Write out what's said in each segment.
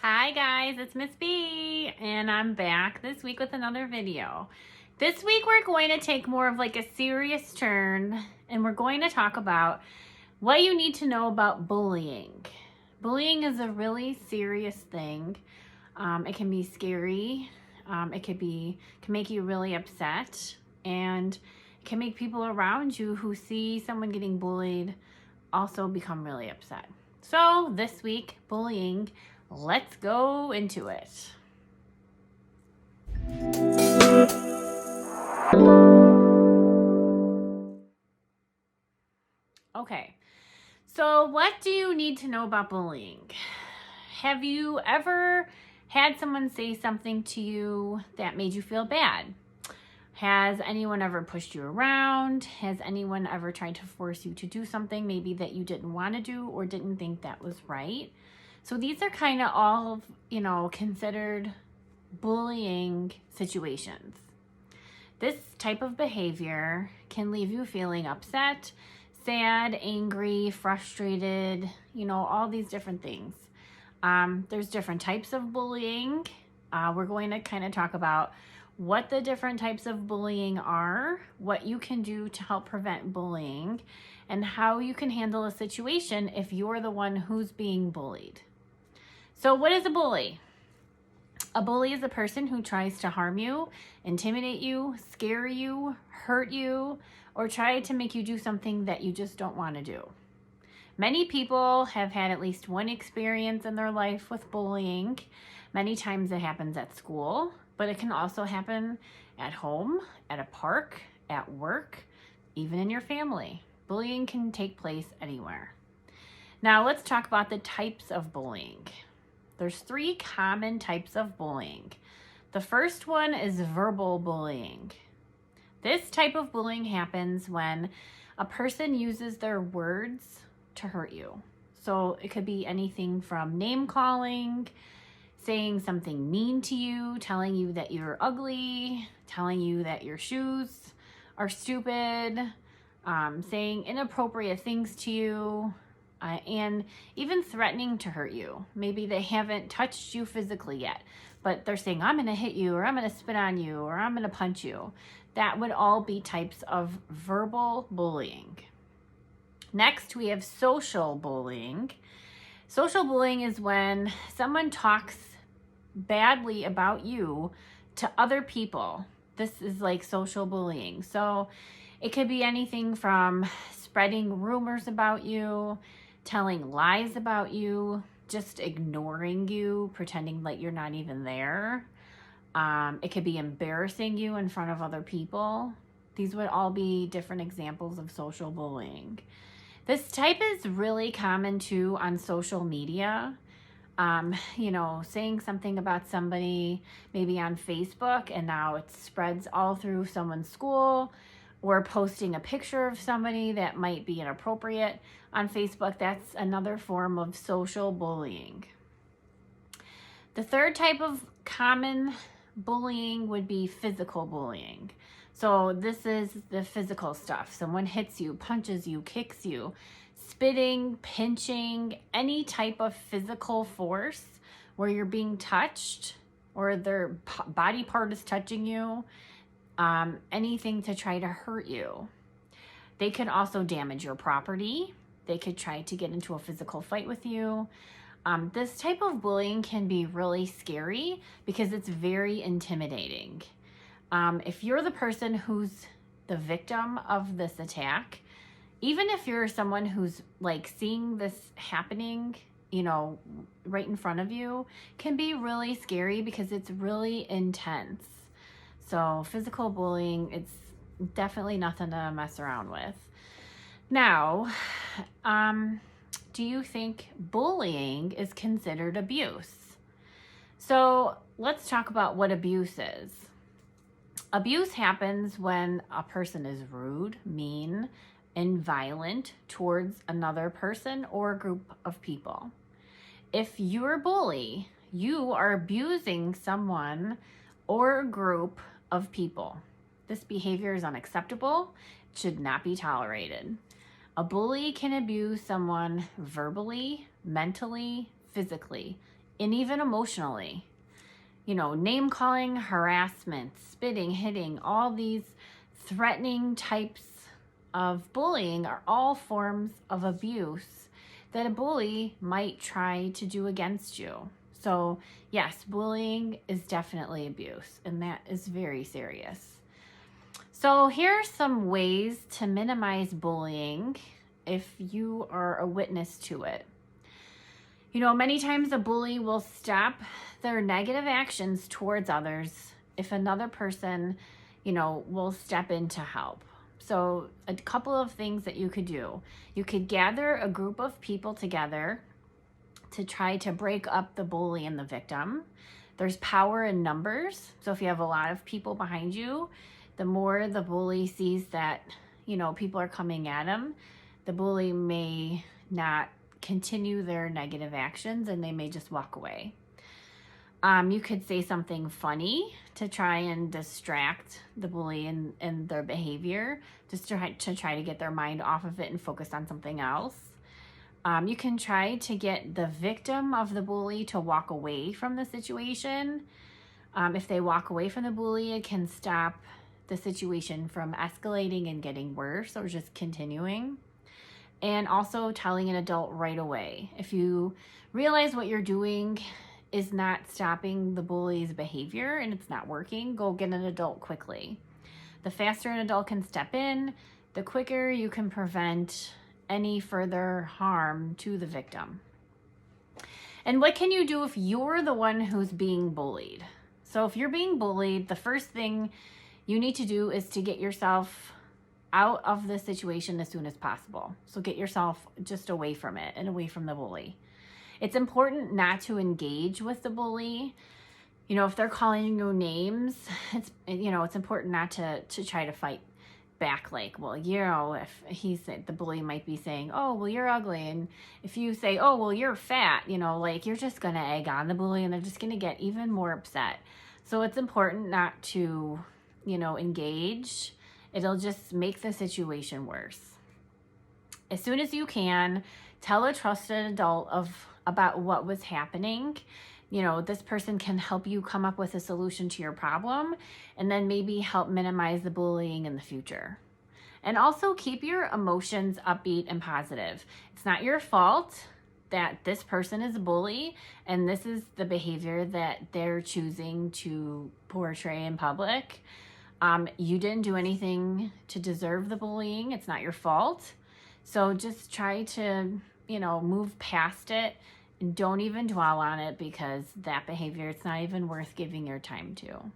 Hi guys, it's Miss B and I'm back this week with another video. This week we're going to take more of like a serious turn and we're going to talk about what you need to know about bullying. Bullying is a really serious thing. It can be scary. It can make you really upset, and it can make people around you who see someone getting bullied also become really upset. So this week, bullying. Let's go into it. Okay, so what do you need to know about bullying? Have you ever had someone say something to you that made you feel bad? Has anyone ever pushed you around? Has anyone ever tried to force you to do something maybe that you didn't want to do or didn't think that was right? So these are kind of all, considered bullying situations. This type of behavior can leave you feeling upset, sad, angry, frustrated, all these different things. There's different types of bullying. We're going to kind of talk about what the different types of bullying are, what you can do to help prevent bullying, and how you can handle a situation if you're the one who's being bullied. So what is a bully? A bully is a person who tries to harm you, intimidate you, scare you, hurt you, or try to make you do something that you just don't want to do. Many people have had at least one experience in their life with bullying. Many times it happens at school, but it can also happen at home, at a park, at work, even in your family. Bullying can take place anywhere. Now let's talk about the types of bullying. There's 3 common types of bullying. The first one is verbal bullying. This type of bullying happens when a person uses their words to hurt you. So it could be anything from name calling, saying something mean to you, telling you that you're ugly, telling you that your shoes are stupid, saying inappropriate things to you, and even threatening to hurt you. Maybe they haven't touched you physically yet, but they're saying, I'm going to hit you, or I'm going to spit on you, or I'm going to punch you. That would all be types of verbal bullying. Next, we have social bullying. Social bullying is when someone talks badly about you to other people. This is like social bullying. So it could be anything from spreading rumors about you, telling lies about you, just ignoring you, pretending like you're not even there. It could be embarrassing you in front of other people. These would all be different examples of social bullying. This type is really common too on social media. Saying something about somebody maybe on Facebook and now it spreads all through someone's school, or posting a picture of somebody that might be inappropriate on Facebook. That's another form of social bullying. The third type of common bullying would be physical bullying. So this is the physical stuff. Someone hits you, punches you, kicks you, spitting, pinching, any type of physical force where you're being touched or their body part is touching you. Anything to try to hurt you. They could also damage your property. They could try to get into a physical fight with you. This type of bullying can be really scary because it's very intimidating. If you're the person who's the victim of this attack, even if you're someone who's like seeing this happening, right in front of you, can be really scary because it's really intense. So physical bullying, it's definitely nothing to mess around with. Now, do you think bullying is considered abuse? So let's talk about what abuse is. Abuse happens when a person is rude, mean, and violent towards another person or a group of people. If you're a bully, you are abusing someone or a group of people. This behavior is unacceptable. It should not be tolerated. A bully can abuse someone verbally, mentally, physically. and even emotionally. You know, name calling, harassment, spitting, hitting, all these threatening types of bullying are all forms of abuse that a bully might try to do against you. So yes, bullying is definitely abuse, and that is very serious. So here are some ways to minimize bullying if you are a witness to it. You know, many times a bully will stop their negative actions towards others if another person, you know, will step in to help. So a couple of things that you could do. You could gather a group of people together to try to break up the bully and the victim. There's power in numbers. So if you have a lot of people behind you, the more the bully sees that, you know, people are coming at him, the bully may not continue their negative actions and they may just walk away. You could say something funny to try and distract the bully and their behavior, just to try to get their mind off of it and focus on something else. You can try to get the victim of the bully to walk away from the situation. If they walk away from the bully, it can stop the situation from escalating and getting worse or just continuing. And also telling an adult right away. If you realize what you're doing is not stopping the bully's behavior and it's not working, go get an adult quickly. The faster an adult can step in, the quicker you can prevent any further harm to the victim. And what can you do if you're the one who's being bullied? So if you're being bullied, the first thing you need to do is to get yourself out of the situation as soon as possible. So get yourself just away from it and away from the bully. It's important not to engage with the bully. You know, if they're calling you names, it's important not to try to fight back. Like, well, you know, if the bully might be saying, oh, well, you're ugly. And if you say, oh, well, you're fat, you know, like you're just going to egg on the bully and they're just going to get even more upset. So it's important not to, you know, engage. It'll just make the situation worse. As soon as you can, tell a trusted adult about what was happening. You know, this person can help you come up with a solution to your problem and then maybe help minimize the bullying in the future. And also keep your emotions upbeat and positive. It's not your fault that this person is a bully and this is the behavior that they're choosing to portray in public. You didn't do anything to deserve the bullying. It's not your fault. So just try to, you know, move past it and don't even dwell on it, because that behavior, it's not even worth giving your time to.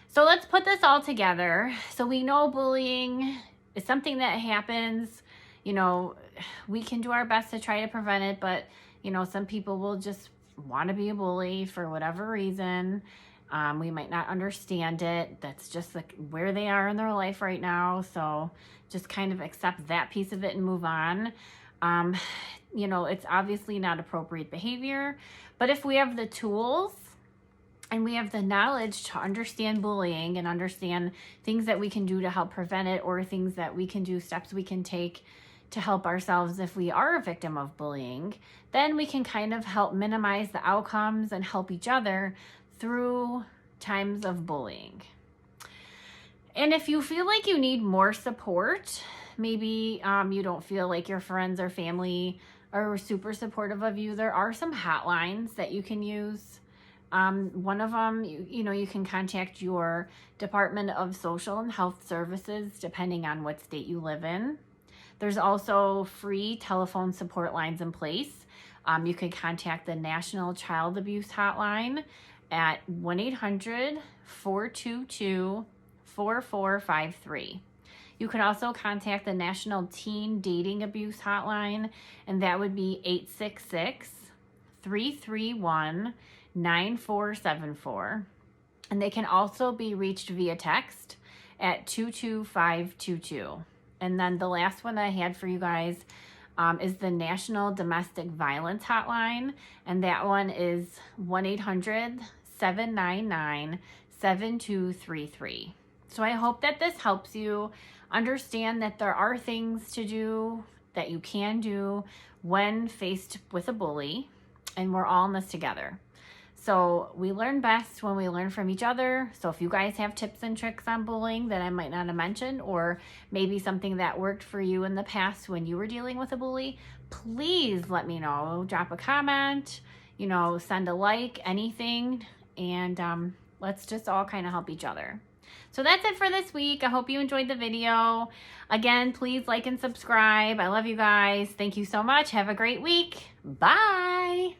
So let's put this all together. So we know bullying is something that happens. You know, we can do our best to try to prevent it, but, you know, some people will just want to be a bully for whatever reason. We might not understand it. That's just like where they are in their life right now. So just kind of accept that piece of it and move on. You know, it's obviously not appropriate behavior, but if we have the tools and we have the knowledge to understand bullying and understand things that we can do to help prevent it, or things that we can do, steps we can take to help ourselves if we are a victim of bullying, then we can kind of help minimize the outcomes and help each other through times of bullying. And if you feel like you need more support, maybe you don't feel like your friends or family are super supportive of you, there are some hotlines that you can use. One of them, you can contact your Department of Social and Health Services, depending on what state you live in. There's also free telephone support lines in place. You can contact the National Child Abuse Hotline at 1-800-422-4453. You can also contact the National Teen Dating Abuse Hotline, and that would be 866-331-9474. And they can also be reached via text at 22522. And then the last one that I had for you guys is the National Domestic Violence Hotline, and that one is 1-800-799-7233. So I hope that this helps you understand that there are things to do that you can do when faced with a bully. and we're all in this together. So we learn best when we learn from each other. So if you guys have tips and tricks on bullying that I might not have mentioned, or maybe something that worked for you in the past when you were dealing with a bully, please let me know. Drop a comment, you know, send a like, anything, and let's just all kind of help each other. So that's it for this week. I hope you enjoyed the video. Again, please like and subscribe. I love you guys. Thank you so much. Have a great week. Bye.